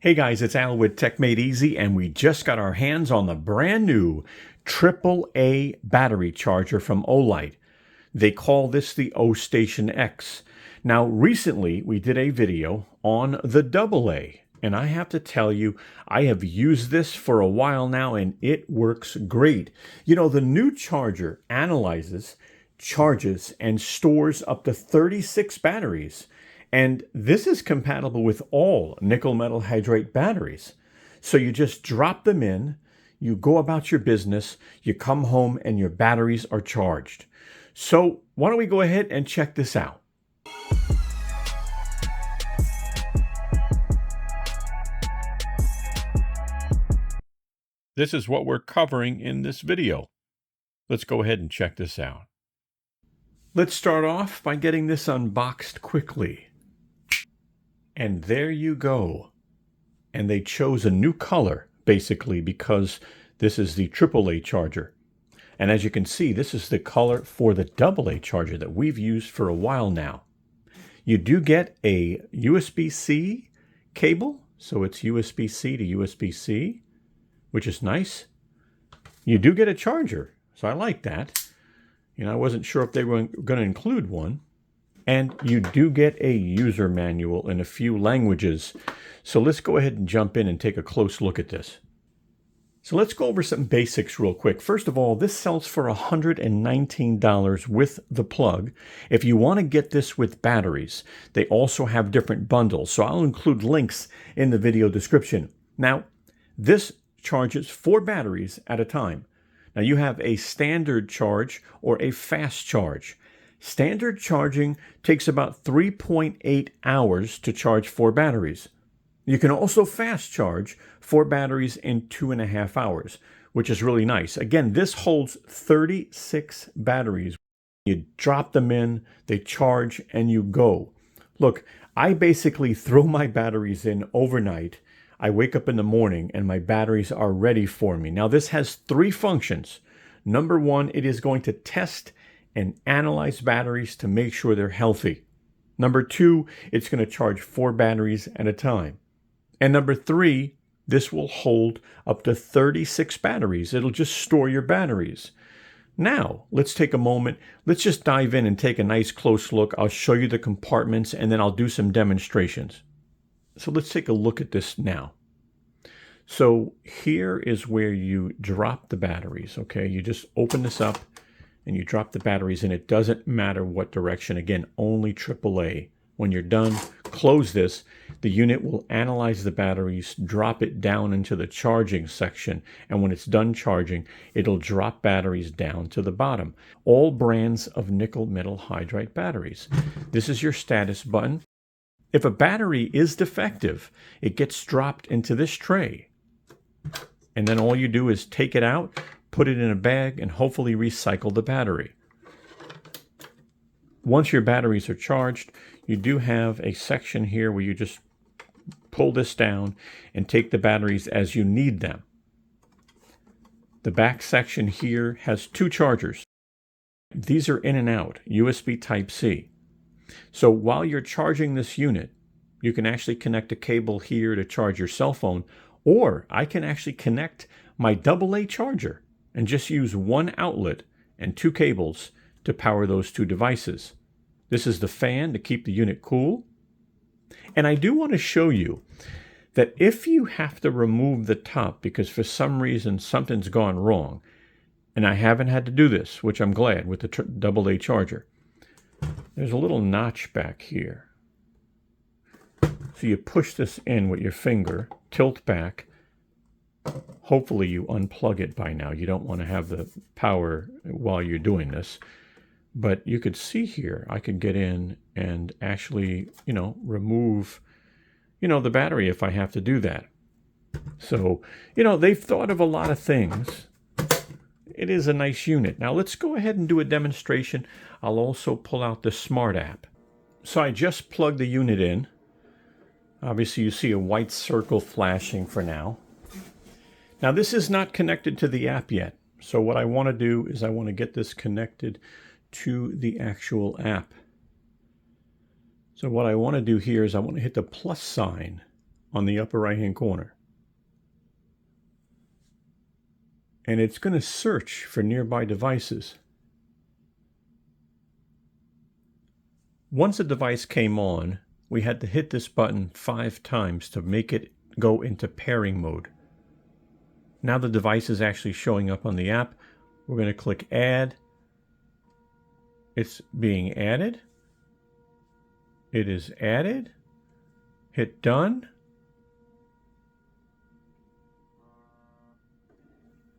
Hey guys, it's Al with techmadeezy, and we just got our hands on the brand new AAA battery charger from Olight. They call this the OSTATION X. Now, recently we did a video on the AA, and I have to tell you, I have used this for a while now, and it works great. You know, the new charger analyzes, charges, and stores up to 36 batteries. And this is compatible with all nickel metal hydride batteries. So you just drop them in, you go about your business, you come home, and your batteries are charged. So why don't we go ahead and check this out? This is what we're covering in this video. Let's go ahead and check this out. Let's start off by getting this unboxed quickly. And there you go. And they chose a new color, basically, because this is the AAA charger. And as you can see, this is the color for the AA charger that we've used for a while now. You do get a USB-C cable, so it's USB-C to USB-C, which is nice. You do get a charger, so I like that. You know, I wasn't sure if they were going to include one. And you do get a user manual in a few languages. So let's go ahead and jump in and take a close look at this. So let's go over some basics real quick. First of all, this sells for $119 with the plug. If you want to get this with batteries, they also have different bundles. So I'll include links in the video description. Now, this charges 4 batteries at a time. Now you have a standard charge or a fast charge. Standard charging takes about 3.8 hours to charge 4 batteries. You can also fast charge 4 batteries in 2.5 hours, which is really nice. Again, this holds 36 batteries. You drop them in, they charge, and you go. Look, I basically throw my batteries in overnight. I wake up in the morning and my batteries are ready for me. Now, this has 3 functions. Number 1, it is going to test and analyze batteries to make sure they're healthy. Number 2, it's going to charge 4 batteries at a time. And number 3, this will hold up to 36 batteries. It'll just store your batteries. Now, let's take a moment. Let's just dive in and take a nice close look. I'll show you the compartments and then I'll do some demonstrations. So let's take a look at this now. So here is where you drop the batteries, okay? You just open this up and you drop the batteries in. It doesn't matter what direction. Again, only AAA. When you're done, close this. The unit will analyze the batteries, drop it down into the charging section, and when it's done charging, it'll drop batteries down to the bottom. All brands of nickel metal hydride batteries. This is your status button. If a battery is defective, it gets dropped into this tray. And then all you do is take it out, put it in a bag, and hopefully recycle the battery. Once your batteries are charged, you do have a section here where you just pull this down and take the batteries as you need them. The back section here has 2 chargers. These are in and out, USB Type-C. So while you're charging this unit, you can actually connect a cable here to charge your cell phone, or I can actually connect my AA charger and just use 1 outlet and 2 cables to power those 2 devices. This is the fan to keep the unit cool. And I do want to show you that if you have to remove the top because for some reason something's gone wrong, and I haven't had to do this, which I'm glad with the AA charger, there's a little notch back here. So you push this in with your finger, tilt back. Hopefully you unplug it by now. You don't want to have the power while you're doing this. But you could see here, I could get in and actually, remove, the battery if I have to do that. So, they've thought of a lot of things. It is a nice unit. Now let's go ahead and do a demonstration. I'll also pull out the Smart app. So I just plugged the unit in. Obviously you see a white circle flashing for now. Now this is not connected to the app yet. So what I want to do is I want to get this connected to the actual app. So what I want to do here is I want to hit the plus sign on the upper right-hand corner. And it's going to search for nearby devices. Once a device came on, we had to hit this button 5 times to make it go into pairing mode. Now the device is actually showing up on the app. We're going to click Add. It's being added. It is added. Hit Done.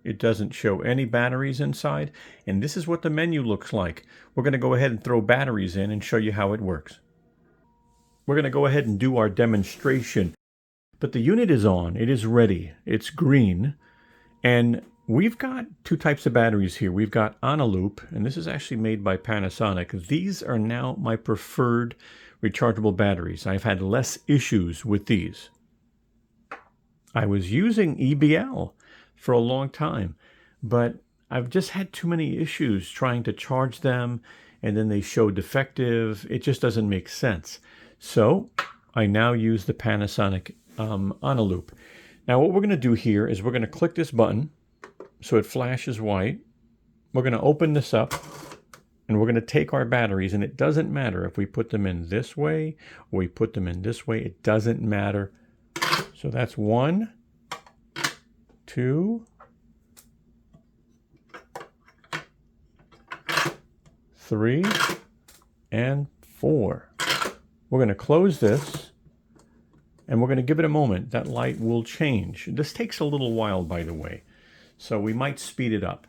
It doesn't show any batteries inside, and this is what the menu looks like. We're going to go ahead and throw batteries in and show you how it works. We're going to go ahead and do our demonstration, but the unit is on. It is ready. It's green, and we've got 2 types of batteries here. We've got Eneloop, and this is actually made by Panasonic. These are now my preferred rechargeable batteries. I've had less issues with these. I was using EBL for a long time, but I've just had too many issues trying to charge them, and then they show defective. It just doesn't make sense. So I now use the Panasonic Eneloop. Now what we're going to do here is we're going to click this button so it flashes white. We're going to open this up, and we're going to take our batteries, and it doesn't matter if we put them in this way or we put them in this way. It doesn't matter. So that's 1, 2, 3, and 4. We're going to close this, and we're going to give it a moment. That light will change. This takes a little while, by the way, so we might speed it up.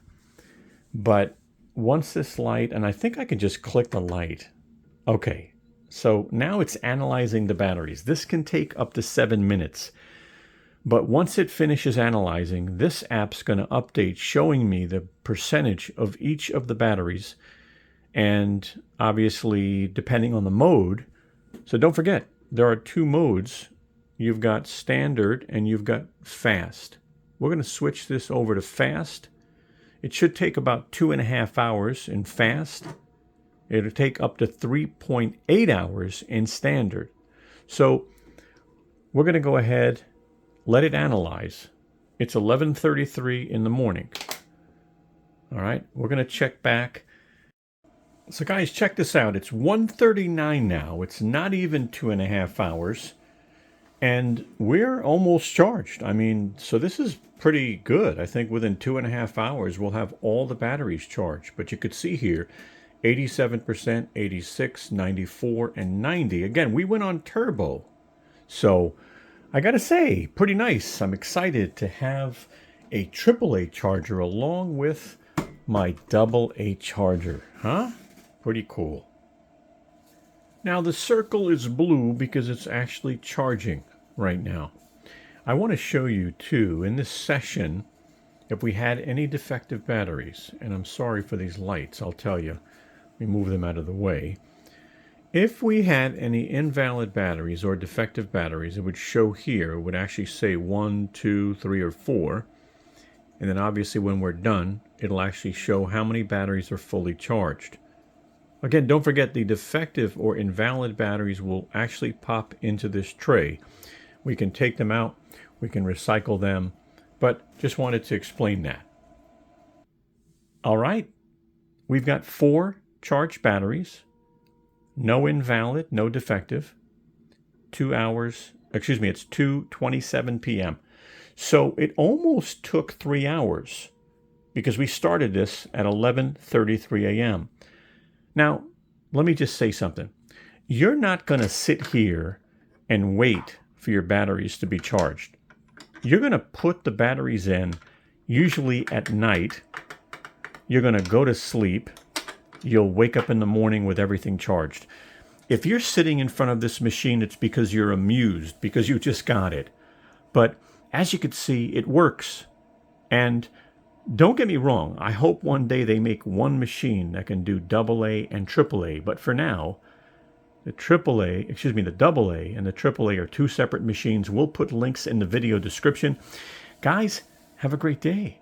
But once this light, and I think I can just click the light. Okay, so now it's analyzing the batteries. This can take up to 7 minutes. But once it finishes analyzing, this app's going to update showing me the percentage of each of the batteries, and obviously depending on the mode. So don't forget, there are 2 modes. You've got standard and you've got fast. We're going to switch this over to fast. It should take about 2.5 hours in fast. It'll take up to 3.8 hours in standard. So we're going to go ahead, let it analyze. It's 11:33 in the morning. All right, we're going to check back. So guys, check this out. It's 1:39 now. It's not even 2.5 hours. And we're almost charged. I mean, so this is pretty good. I think within 2.5 hours, we'll have all the batteries charged. But you could see here, 87%, 86, 94, and 90. Again, we went on turbo. So I got to say, pretty nice. I'm excited to have a AAA charger along with my AA charger. Huh? Pretty cool. Now the circle is blue because it's actually charging right now. I want to show you too, in this session, if we had any defective batteries, and I'm sorry for these lights, I'll tell you, let me move them out of the way. If we had any invalid batteries or defective batteries, it would show here. It would actually say 1, 2, 3, or 4. And then obviously when we're done, it'll actually show how many batteries are fully charged. Again, don't forget the defective or invalid batteries will actually pop into this tray. We can take them out, we can recycle them, but just wanted to explain that. All right, we've got 4 charged batteries, no invalid, no defective, 2 hours, excuse me, it's 2:27 p.m. So it almost took 3 hours because we started this at 11:33 a.m. Now, let me just say something. You're not going to sit here and wait for your batteries to be charged. You're going to put the batteries in, usually at night. You're going to go to sleep. You'll wake up in the morning with everything charged. If you're sitting in front of this machine, it's because you're amused, because you just got it. But as you can see, it works. And don't get me wrong, I hope one day they make one machine that can do AA and AAA. But for now, the AA and the AAA are 2 separate machines. We'll put links in the video description. Guys, have a great day.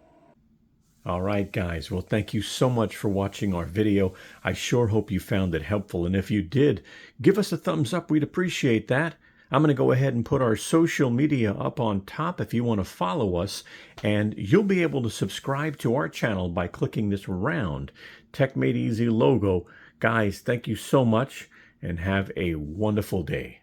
All right, guys. Well, thank you so much for watching our video. I sure hope you found it helpful. And if you did, give us a thumbs up. We'd appreciate that. I'm going to go ahead and put our social media up on top if you want to follow us, and you'll be able to subscribe to our channel by clicking this round Tech Made Easy logo. Guys, thank you so much, and have a wonderful day.